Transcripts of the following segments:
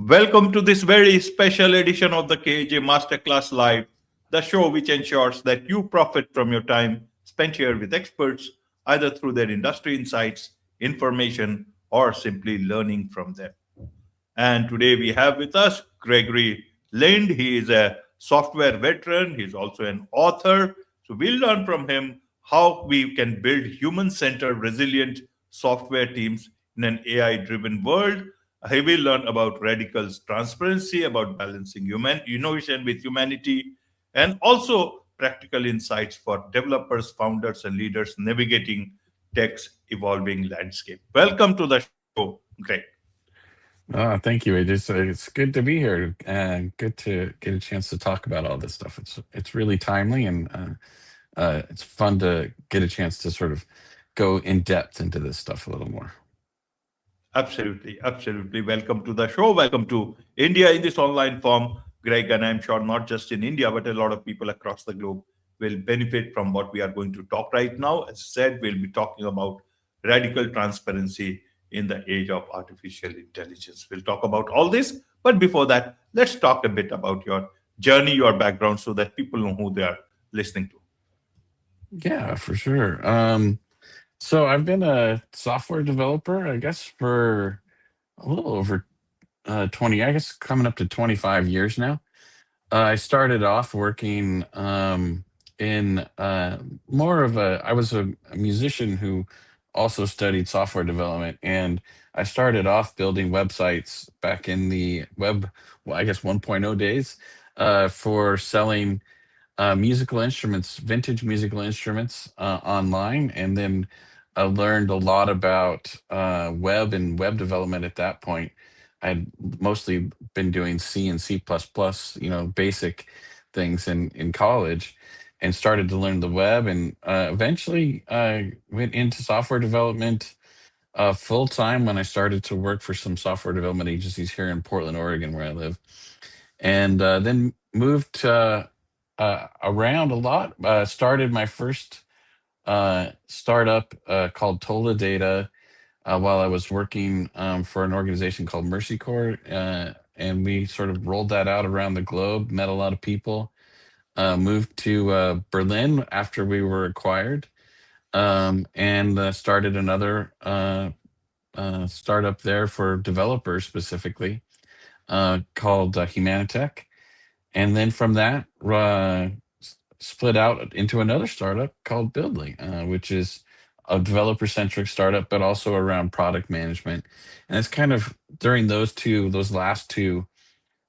Welcome to this very special edition of the KAJ Masterclass Live, the show which ensures that you profit from your time spent here with experts, either through their industry insights, information, or simply learning from them. And today we have with us Gregory Lind. He is a software veteran. He's also an author. So we'll learn from him how we can build human-centered, resilient software teams in an AI-driven world. He will learn about radical transparency, about balancing human innovation with humanity, and also practical insights for developers, founders, and leaders navigating tech's evolving landscape. Welcome to the show, Greg. Thank you. It's good to be here and good to get a chance to talk about all this stuff. It's really timely and it's fun to get a chance to sort of go in depth into this stuff a little more. Absolutely, absolutely. Welcome to the show. Welcome to India in this online form, Greg. And I'm sure not just in India, but a lot of people across the globe will benefit from what we are going to talk right now. As I said, we'll be talking about radical transparency in the age of artificial intelligence. We'll talk about all this. But before that, let's talk a bit about your journey, your background, so that people know who they are listening to. Yeah, for sure. So I've been a software developer, I guess, for a little over 20, I guess coming up to 25 years now. I started off working in more of I was a musician who also studied software development. And I started off building websites back in the I guess 1.0 days for selling musical instruments, vintage musical instruments online. And then I learned a lot about web and web development at that point. I'd mostly been doing C and C++, basic things in college, and started to learn the web, and eventually went into software development full time when I started to work for some software development agencies here in Portland, Oregon, where I live, and then moved around a lot. Started my first startup called Tola Data while I was working for an organization called Mercy Corps, and we sort of rolled that out around the globe, met a lot of people. Moved to Berlin after we were acquired, and started another startup there for developers specifically called Humanitech. And then from that, split out into another startup called Buildly, which is a developer-centric startup, but also around product management. And it's kind of during those last two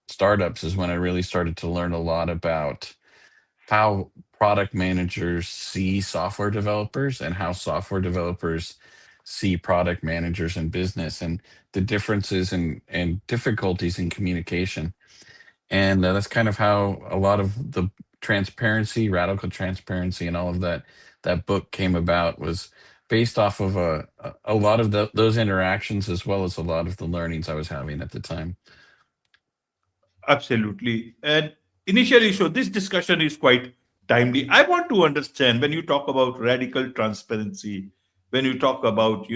startups is when I really started to learn a lot about how product managers see software developers and how software developers see product managers in business, and the differences and difficulties in communication. And that's kind of how a lot of the transparency, radical transparency, and all of that book came about, was based off of a lot of those interactions, as well as a lot of the learnings I was having at the time. Absolutely. And initially, so this discussion is quite timely. I want to understand when you talk about radical transparency, when you talk about,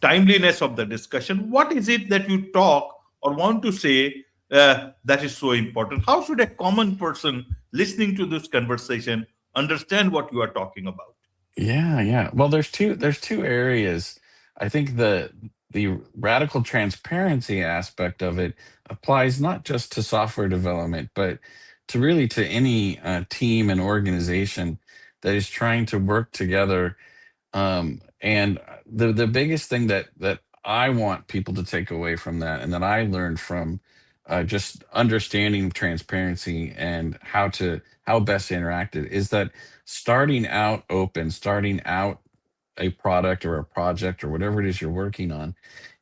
timeliness of the discussion, what is it that you talk or want to say that is so important? How should a common person listening to this conversation understand what you are talking about? Yeah. Well, there's two areas. I think the radical transparency aspect of it applies not just to software development, but to any team and organization that is trying to work together. And the biggest thing that I want people to take away from that, and that I learned from just understanding transparency and how best to interact it, is that starting out open, starting out a product or a project or whatever it is you're working on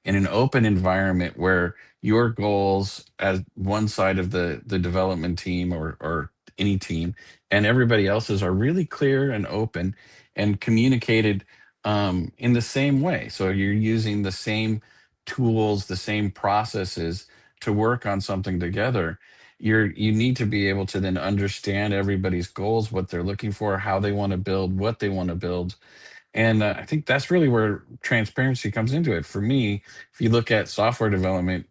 in an open environment where your goals as one side of the development team or any team, and everybody else's are really clear and open and communicated in the same way. So you're using the same tools, the same processes to work on something together. You need to be able to then understand everybody's goals, what they're looking for, how they want to build, what they want to build, and I think that's really where transparency comes into it. For me, if you look at software development,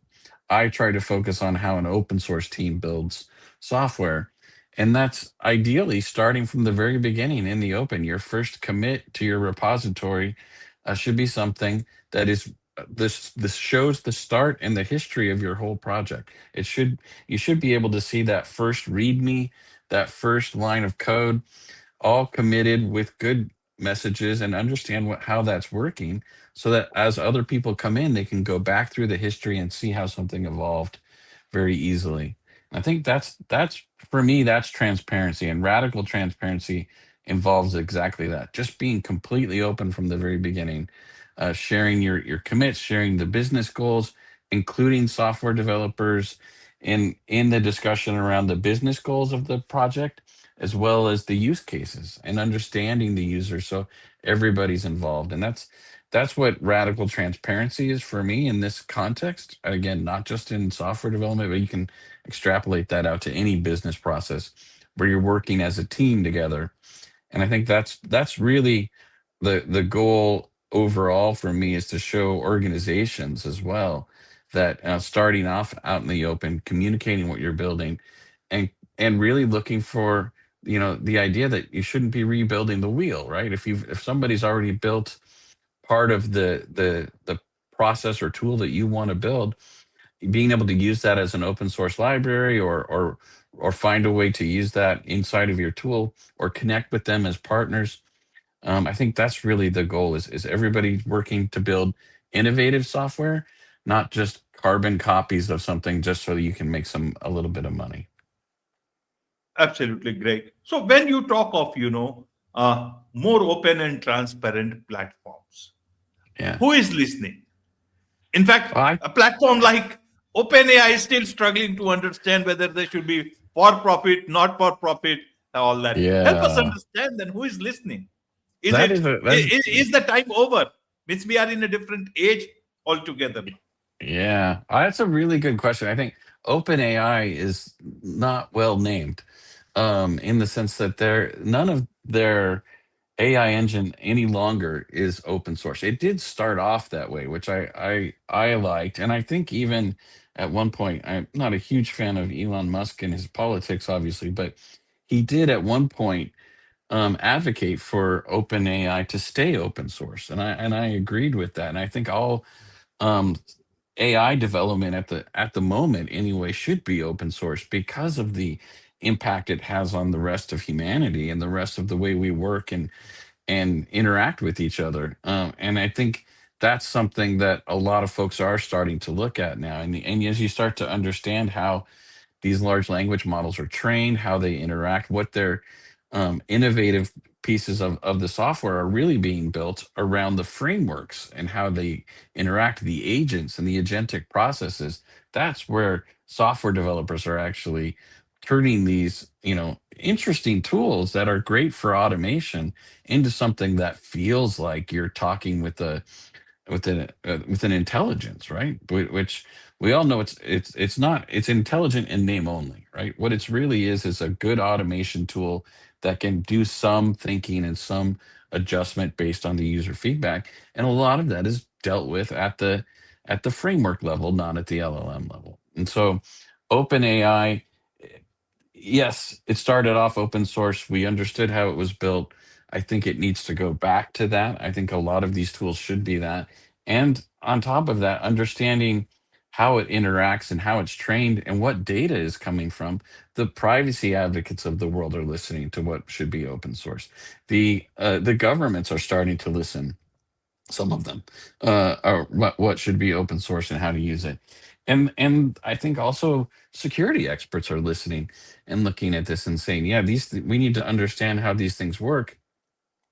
I try to focus on how an open source team builds software. And that's ideally starting from the very beginning in the open. Your first commit to your repository should be something that is this shows the start and the history of your whole project. It should You should be able to see that first README, that first line of code, all committed with good messages, and understand how that's working, so that as other people come in, they can go back through the history and see how something evolved very easily. I think that's for me, that's transparency, and radical transparency involves exactly that. Just being completely open from the very beginning, sharing your commits, sharing the business goals, including software developers in the discussion around the business goals of the project, as well as the use cases, and understanding the user, so everybody's involved. And that's what radical transparency is for me in this context. Again, not just in software development, but you can extrapolate that out to any business process where you're working as a team together. And I think that's really the goal overall for me, is to show organizations as well that starting off out in the open, communicating what you're building, and really looking for, the idea that you shouldn't be rebuilding the wheel, right? If somebody's already built part of the process or tool that you want to build, being able to use that as an open source library, or find a way to use that inside of your tool, or connect with them as partners. I think that's really the goal, is everybody working to build innovative software, not just carbon copies of something just so you can make a little bit of money. Absolutely great. So when you talk of, more open and transparent platforms, Yeah. who is listening? In fact, Well, a platform like OpenAI is still struggling to understand whether they should be for profit, not for profit, all that. Help us yeah. understand then who is listening. Is That it is a that's is the time over? Means we are in a different age altogether now. Yeah, that's a really good question. I think OpenAI is not well named, in the sense that none of their AI engine any longer is open source. It did start off that way, which I liked, and I think even at one point, I'm not a huge fan of Elon Musk and his politics, obviously, but he did at one point advocate for OpenAI to stay open source, and I agreed with that, and I think all um, AI development at the moment anyway should be open source because of the impact it has on the rest of humanity and the rest of the way we work and interact with each other. And I think that's something that a lot of folks are starting to look at now. And as you start to understand how these large language models are trained, how they interact, what their innovative pieces of the software are really being built around the frameworks and how they interact, the agents and the agentic processes. That's where software developers are actually turning these, interesting tools that are great for automation into something that feels like you're talking with an intelligence, right? Which we all know it's not. It's intelligent in name only, right? What it's really is a good automation tool that can do some thinking and some adjustment based on the user feedback, and a lot of that is dealt with at the framework level, not at the LLM level. And so, OpenAI, yes, it started off open source. We understood how it was built. I think it needs to go back to that. I think a lot of these tools should be that. And on top of that, understanding how it interacts and how it's trained and what data is coming from. The privacy advocates of the world are listening to what should be open source. The governments are starting to listen, some of them, or what should be open source and how to use it. And I think also security experts are listening and looking at this and saying, yeah, we need to understand how these things work,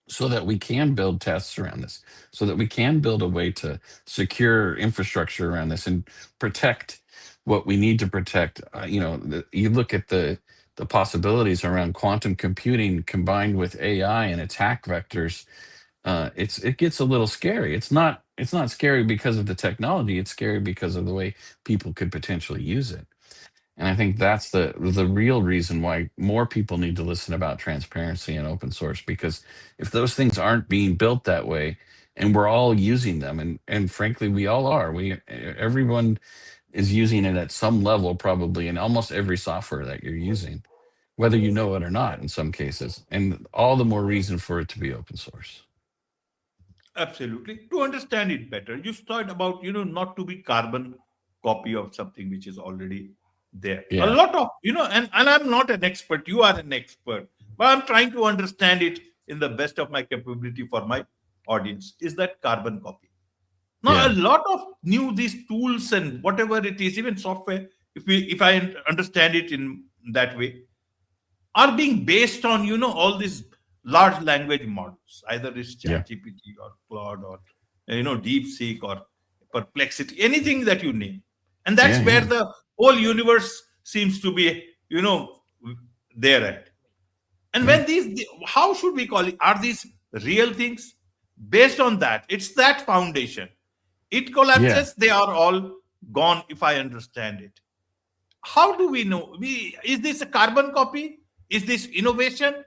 so that we can build tests around this, so that we can build a way to secure infrastructure around this and protect what we need to protect. You look at the possibilities around quantum computing combined with AI and attack vectors, it gets a little scary. It's not scary because of the technology. It's scary because of the way people could potentially use it. And I think that's the real reason why more people need to listen about transparency and open source, because if those things aren't being built that way and we're all using them, and frankly we all are, we everyone is using it at some level probably in almost every software that you're using, whether you know it or not in some cases, and all the more reason for it to be open source. Absolutely. To understand it better, you start about, not to be carbon copy of something which is already there. A Yeah. lot of, and I'm not an expert, you are an expert, but I'm trying to understand it in the best of my capability for my audience. Is that carbon copy? Now, a Yeah. lot of new these tools and whatever it is, even software, if I understand it in that way, are being based on all these large language models, either it's Yeah. ChatGPT or Claude or DeepSeek or Perplexity, anything that you name, and that's Yeah. where Yeah. the whole universe seems to be there at. And Yeah. when how should we call it? Are these real things? Based on that, it's that foundation. It Yeah. collapses, they are all gone. If I understand it, how do we know? Is this a carbon copy? Is this innovation?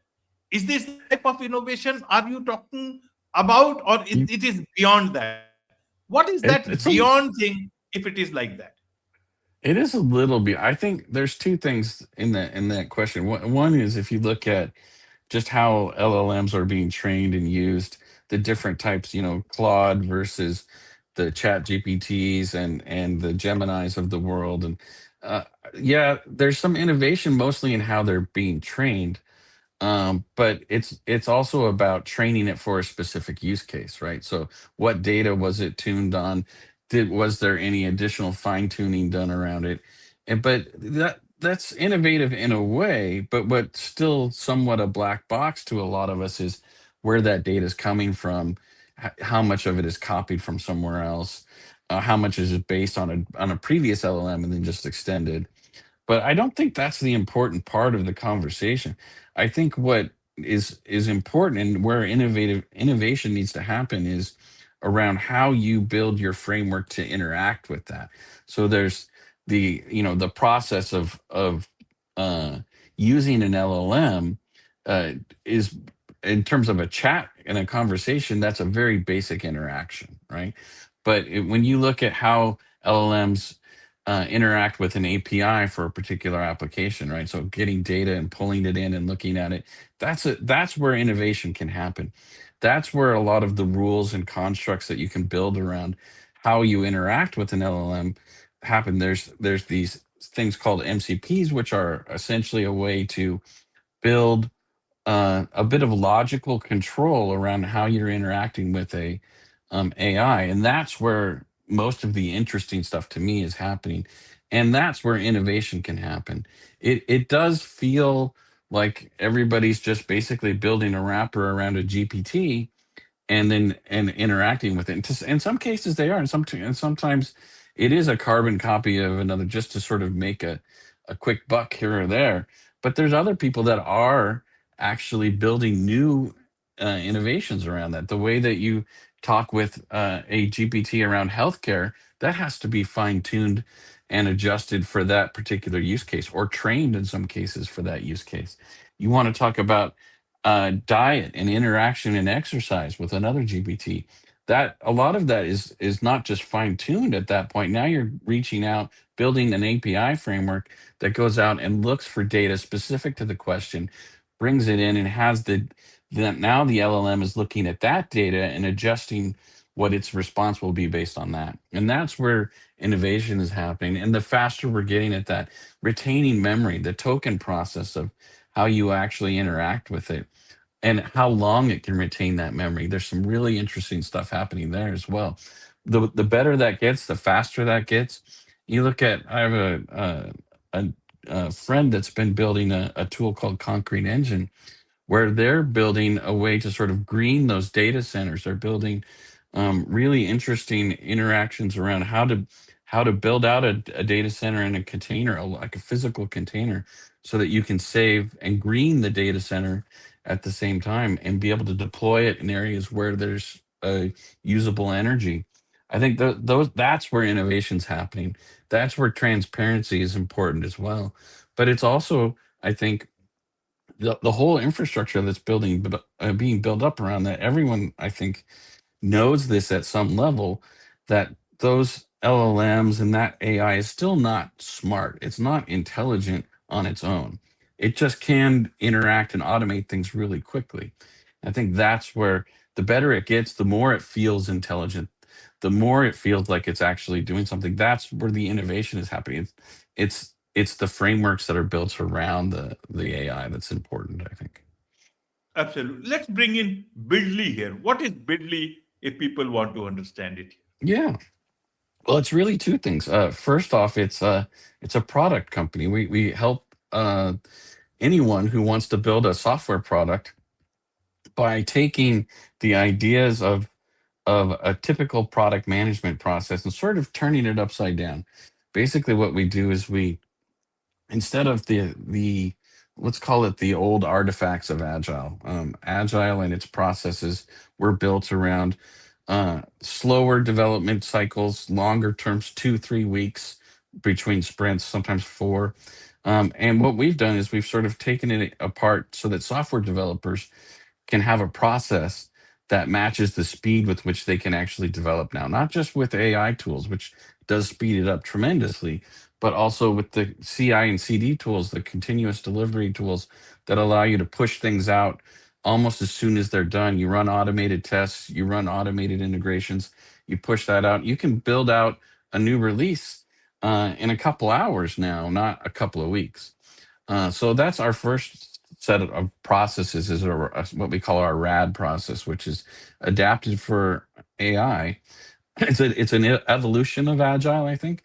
Is this the type of innovation are you talking about, or You, it is beyond that? What is that it's a beyond thing if it is like that? it is a little bit. I think there's two things in that question. One is if you look at just how LLMs are being trained and used, the different types, Claude versus the Chat GPTs and the Geminis of the world, and uh, yeah, there's some innovation mostly in how they're being trained, but it's also about training it for a specific use case, right? So what data was it tuned on? Was there any additional fine tuning done around it? And but that's innovative in a way, but what's still somewhat a black box to a lot of us is where that data is coming from, how much of it is copied from somewhere else, how much is it based on a previous LLM and then just extended. But I don't think that's the important part of the conversation. I think what is important and where innovative innovation needs to happen is around how you build your framework to interact with that. So there's the process of uh, using an LLM uh, is, in terms of a chat and a conversation, that's a very basic interaction, right? But when you look at how LLMs interact with an API for a particular application, right? So getting data and pulling it in and looking at it, that's where innovation can happen. That's where a lot of the rules and constructs that you can build around how you interact with an LLM happen. There's these things called MCPs, which are essentially a way to build a bit of logical control around how you're interacting with a AI, and that's where most of the interesting stuff to me is happening, and that's where innovation can happen. It does feel like everybody's just basically building a wrapper around a GPT and interacting with it. In some cases they are, and sometimes it is a carbon copy of another just to sort of make a quick buck here or there. But there's other people that are actually building new innovations around that. The way that you talk with a GPT around healthcare, that has to be fine tuned and adjusted for that particular use case, or trained in some cases for that use case. You want to talk about diet and interaction and exercise with another GPT. That a lot of that is not just fine tuned at that point. Now you're reaching out, building an API framework that goes out and looks for data specific to the question, brings it in, and has that now the LLM is looking at that data and adjusting what its response will be based on that. And that's where innovation is happening. And the faster we're getting at that, retaining memory, the token process of how you actually interact with it and how long it can retain that memory. There's some really interesting stuff happening there as well. The better that gets, the faster that gets. You look at, I have a friend that's been building a tool called Concrete Engine, where they're building a way to sort of green those data centers. They're building really interesting interactions around how to how to build out a data center in a container, like a physical container, so that you can save and green the data center at the same time and be able to deploy it in areas where there's usable energy. I think those that's where innovation's happening. That's where transparency is important as well. But it's also, I think, the whole infrastructure that's being built up around that. Everyone, I think, knows this at some level, that those LLMs and that AI is still not smart. It's not intelligent on its own. It just can interact and automate things really quickly. I think that's where the better it gets, the more it feels intelligent, the more it feels like it's actually doing something. That's where the innovation is happening. It's the frameworks that are built around the AI that's important, I think. Absolutely. Let's bring in Bidly here. What is Bidly if people want to understand it? Yeah. Well, it's really two things. First off, it's a product company. We help anyone who wants to build a software product by taking the ideas of a typical product management process and sort of turning it upside down. Basically, what we do is we, instead of the let's call it the old artifacts of agile, agile and its processes were built around slower development cycles, longer terms, 2 3 weeks between sprints, sometimes four. And what we've done is we've sort of taken it apart so that software developers can have a process that matches the speed with which they can actually develop now, not just with AI tools, which does speed it up tremendously, but also with the CI and CD tools, the continuous delivery tools that allow you to push things out almost as soon as they're done. You run automated tests, you run automated integrations, you push that out. You can build out a new release in a couple hours now, not a couple of weeks. So that's our first set of processes, is what we call our RAD process, which is adapted for AI. It's an evolution of agile, I think,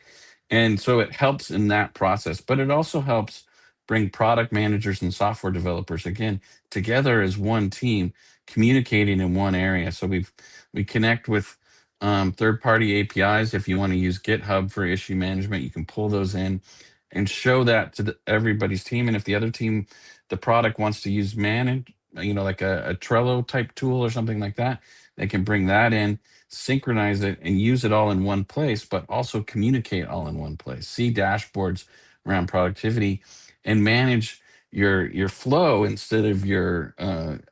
and so it helps in that process. But it also helps bring product managers and software developers again together as one team, communicating in one area. So we connect with third-party APIs. If you want to use GitHub for issue management, you can pull those in and show that to everybody's team. And if the other team, the product, wants to use manage, like a Trello type tool or something like that, they can bring that in, synchronize it, and use it all in one place, but also communicate all in one place. See dashboards around productivity and manage your flow instead of your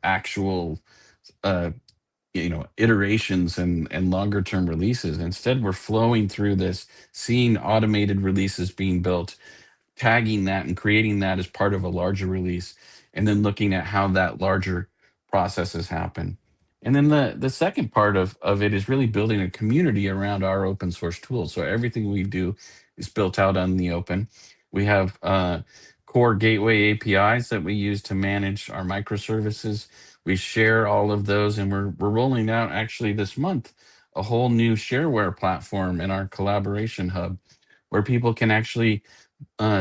actual uh, iterations and longer term releases. Instead, we're flowing through this, seeing automated releases being built, tagging that and creating that as part of a larger release, and then looking at how that larger processes happen. And then the second part of it is really building a community around our open source tools. So everything we do is built out on the open. We have core gateway APIs that we use to manage our microservices. We share all of those, and we're rolling out actually this month a whole new shareware platform in our collaboration hub, where people can actually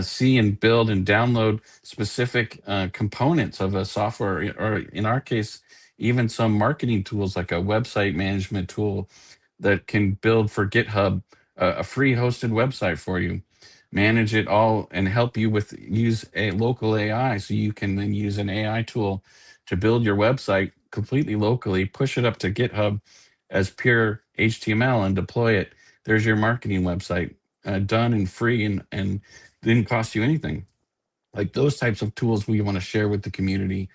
see and build and download specific components of a software, or in our case, even some marketing tools like a website management tool that can build for GitHub a free hosted website for you, manage it all, and help you with use a local AI, so you can then use an AI tool to build your website completely locally, push it up to GitHub as pure HTML and deploy it. There's your marketing website, done and free, and didn't cost you anything. Like those types of tools we want to share with the community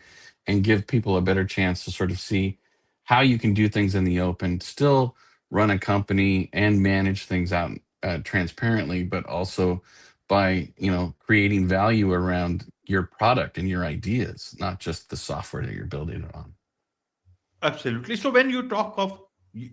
and give people a better chance to sort of see how you can do things in the open, still run a company and manage things out transparently, but also by creating value around your product and your ideas, not just the software that you're building it on. Absolutely. So when you talk of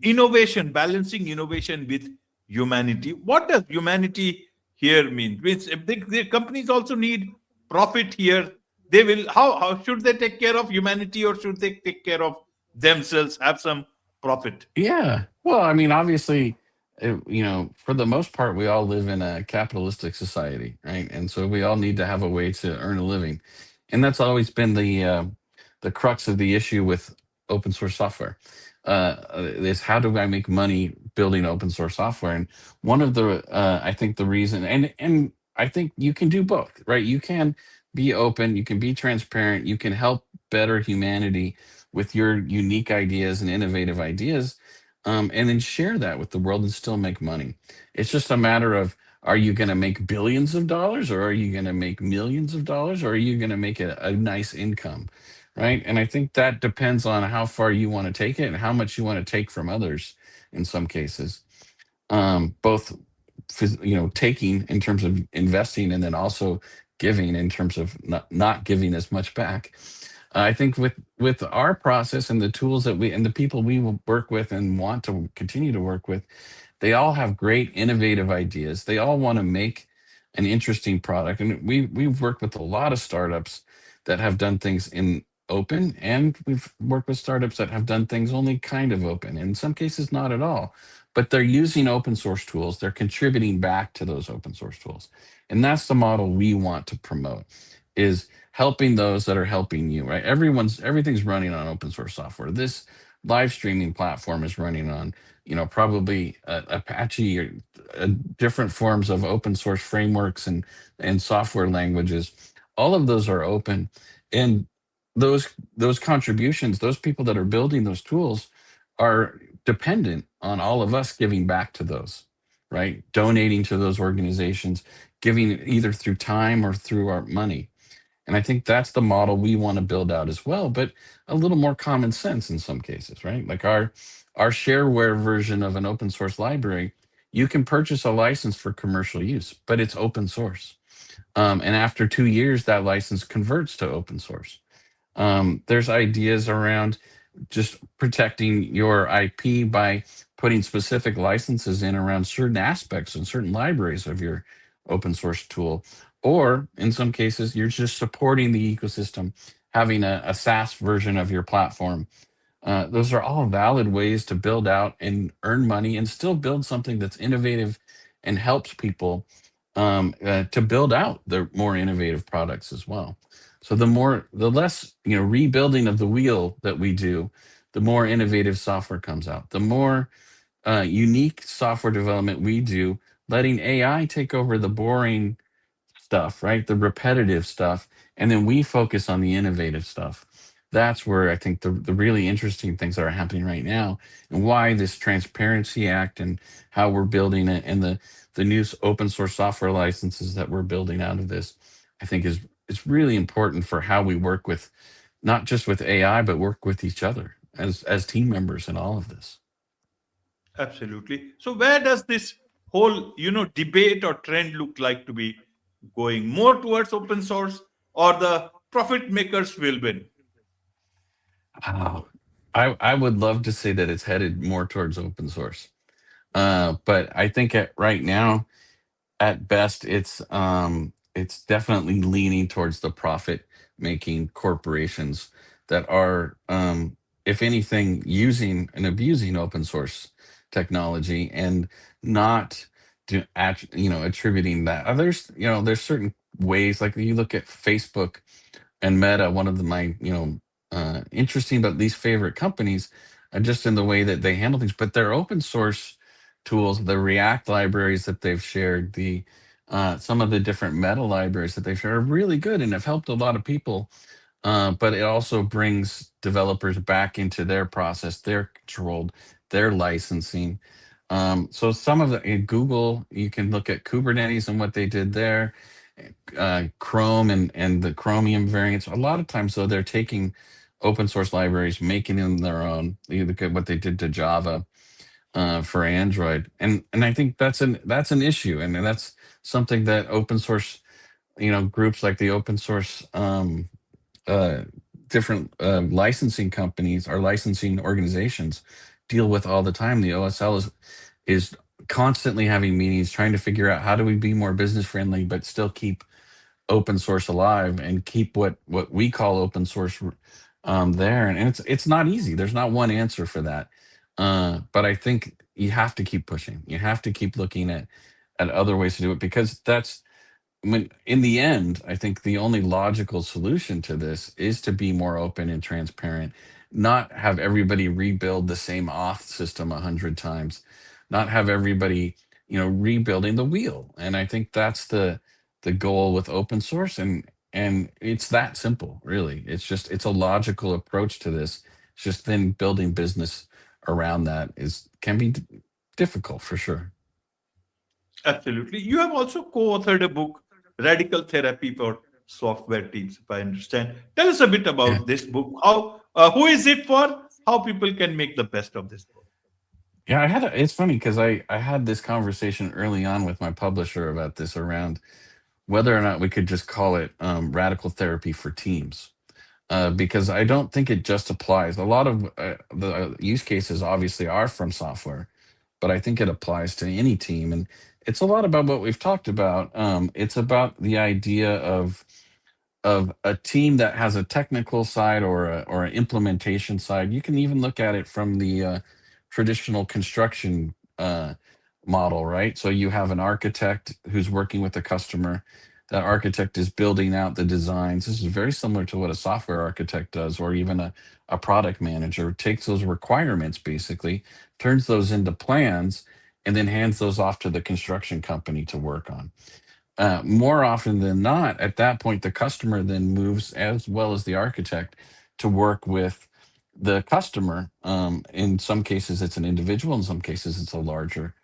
innovation, balancing innovation with humanity, what does humanity here mean? Means if the companies also need profit here, they will, how should they take care of humanity, or should they take care of themselves, have some profit? Yeah. Well, I mean, obviously, for the most part, we all live in a capitalistic society, right? And so we all need to have a way to earn a living, and that's always been the crux of the issue with open source software. Is how do I make money building open source software? And one of the I think the reason, and I think you can do both, right? You can be open, you can be transparent, you can help better humanity with your unique ideas and innovative ideas, and then share that with the world and still make money. It's just a matter of, are you going to make billions of dollars, or are you going to make millions of dollars, or are you going to make a nice income, right? And I think that depends on how far you want to take it and how much you want to take from others in some cases. Both taking in terms of investing, and then also giving in terms of not giving as much back. I think with our process and the tools that we and the people we will work with and want to continue to work with, they all have great innovative ideas. They all want to make an interesting product. And we've worked with a lot of startups that have done things in open, and we've worked with startups that have done things only kind of open, in some cases not at all. But they're using open source tools. They're contributing back to those open source tools. And that's the model we want to promote, is helping those that are helping you, right? Everything's running on open source software. This live streaming platform is running on, probably Apache, or different forms of open source frameworks and software languages. All of those are open, and those contributions, those people that are building those tools, are dependent on all of us giving back to those, right? Donating to those organizations, giving either through time or through our money. And I think that's the model we want to build out as well, but a little more common sense in some cases, right? Like our shareware version of an open source library, you can purchase a license for commercial use, but it's open source. And after 2 years, that license converts to open source. There's ideas around just protecting your IP by putting specific licenses in around certain aspects and certain libraries of your open source tool. Or in some cases, you're just supporting the ecosystem, having a SaaS version of your platform. Those are all valid ways to build out and earn money and still build something that's innovative and helps people to build out the more innovative products as well. So the less rebuilding of the wheel that we do, the more innovative software comes out. The more unique software development we do, letting AI take over the boring stuff, right? The repetitive stuff, and then we focus on the innovative stuff. That's where I think the really interesting things that are happening right now, and why this Transparency Act and how we're building it, and the new open source software licenses that we're building out of this, I think is really important for how we work with, not just with AI, but work with each other as team members in all of this. Absolutely. So where does this whole, debate or trend look like to be going? More towards open source, or the profit makers will win? Oh, I would love to say that it's headed more towards open source. But I think right now, at best, it's definitely leaning towards the profit making corporations that are, if anything, using and abusing open source technology, and not attributing that. There's certain ways, like you look at Facebook and Meta, one of my interesting but least favorite companies, just in the way that they handle things. But their open source tools, the React libraries that they've shared, the some of the different Meta libraries that they've shared, are really good and have helped a lot of people. But it also brings developers back into their process, their controlled, their licensing. So some of the in Google, you can look at Kubernetes and what they did there, Chrome and the Chromium variants. A lot of times, though, they're taking open source libraries, making them their own. You look at what they did to Java for Android, and I think that's an issue, and that's something that open source, groups like the open source uh, different licensing companies or licensing organizations deal with all the time. The OSL is constantly having meetings, trying to figure out how do we be more business friendly but still keep open source alive, and keep what we call open source there. And it's not easy. There's not one answer for that. But I think you have to keep pushing. You have to keep looking at other ways to do it, because when in the end, I think the only logical solution to this is to be more open and transparent, not have everybody rebuild the same auth system 100 times, not have everybody, rebuilding the wheel. And I think that's the goal with open source, and it's that simple, really. It's a logical approach to this. It's just then building business around that is can be difficult for sure. Absolutely. You have also co-authored a book, Radical Therapy for Software Teams, if I understand. Tell us a bit Yeah. about this book. Who is it for? How people can make the best of this book? Yeah, it's funny because I had this conversation early on with my publisher about this around whether or not we could just call it radical therapy for teams. Because I don't think it just applies. A lot of the use cases obviously are from software, but I think it applies to any team. And it's a lot about what we've talked about. It's about the idea of a team that has a technical side or an implementation side. You can even look at it from the traditional construction model, right? So you have an architect who's working with the customer. That architect is building out the designs. This is very similar to what a software architect does, or even a product manager takes those requirements, basically turns those into plans, and then hands those off to the construction company to work on. More often than not, at that point, the customer then moves, as well as the architect, to work with the customer. In some cases, it's an individual. In some cases, it's a larger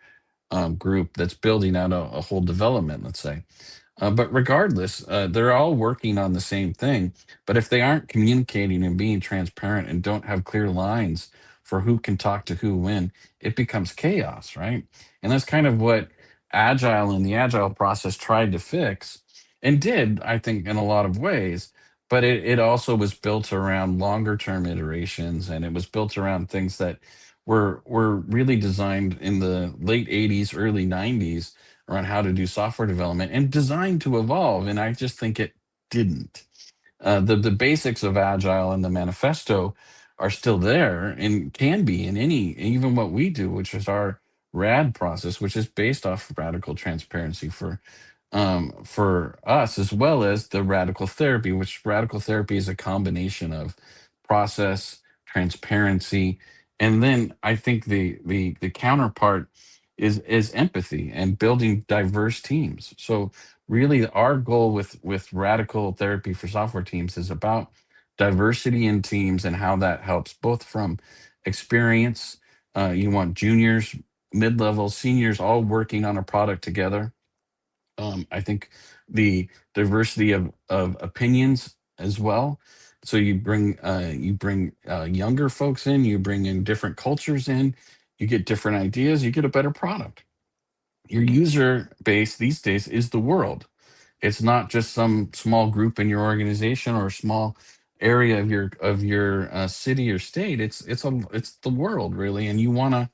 group that's building out a whole development, let's say. But regardless, they're all working on the same thing. But if they aren't communicating and being transparent and don't have clear lines for who can talk to who when, it becomes chaos, right? And that's kind of what Agile and the Agile process tried to fix and did, I think, in a lot of ways. But it also was built around longer term iterations, and it was built around things that were really designed in the late 80s, early 90s around how to do software development and designed to evolve. And I just think it didn't. The basics of Agile and the manifesto are still there and can be in any, even what we do, which is our RAD process, which is based off radical transparency for us, as well as the radical therapy, which radical therapy is a combination of process, transparency, and then I think the counterpart is empathy and building diverse teams. So really our goal with radical therapy for software teams is about diversity in teams and how that helps both from experience. You want juniors, mid-level, seniors all working on a product together. I think the diversity of opinions as well. So you bring younger folks in, you bring in different cultures in, you get different ideas, you get a better product. Your user base these days is the world. It's not just some small group in your organization or a small area of your city or state. It's the world, really, and you want to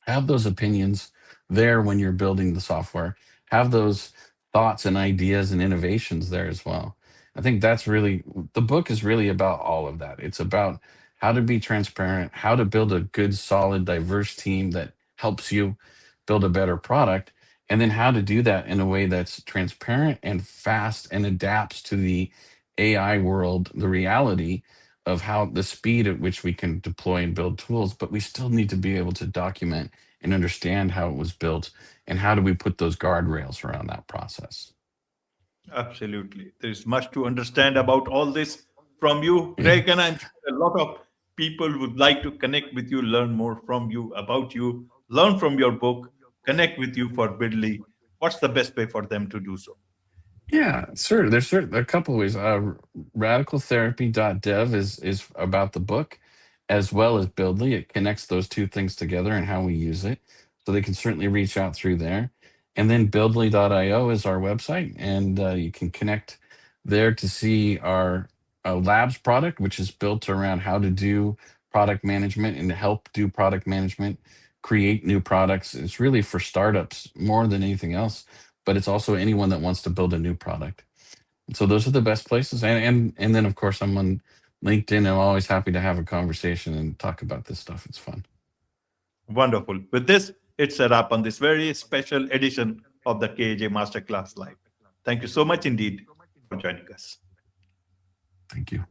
have those opinions there when you're building the software, have those thoughts and ideas and innovations there as well. I think that's really the book is really about all of that. It's about how to be transparent, how to build a good solid diverse team that helps you build a better product, and then how to do that in a way that's transparent and fast and adapts to the AI world, the reality of how the speed at which we can deploy and build tools, but we still need to be able to document and understand how it was built and how do we put those guardrails around that process. Absolutely. There is much to understand about all this from you, Yeah. Greg, and I'm sure a lot of people would like to connect with you, learn more from you, about you, learn from your book, connect with you for Bidley. What's the best way for them to do so? Yeah, sure. There's a couple of ways. Radicaltherapy.dev is about the book as well as Buildly. It connects those two things together and how we use it. So they can certainly reach out through there. And then buildly.io is our website, and you can connect there to see our labs product, which is built around how to do product management and to help do product management, create new products. It's really for startups more than anything else, but it's also anyone that wants to build a new product. So those are the best places. And then of course I'm on LinkedIn. I'm always happy to have a conversation and talk about this stuff. It's fun. Wonderful. With this, it's a wrap on this very special edition of the KAJ Masterclass Live. Thank you so much indeed for joining us. Thank you.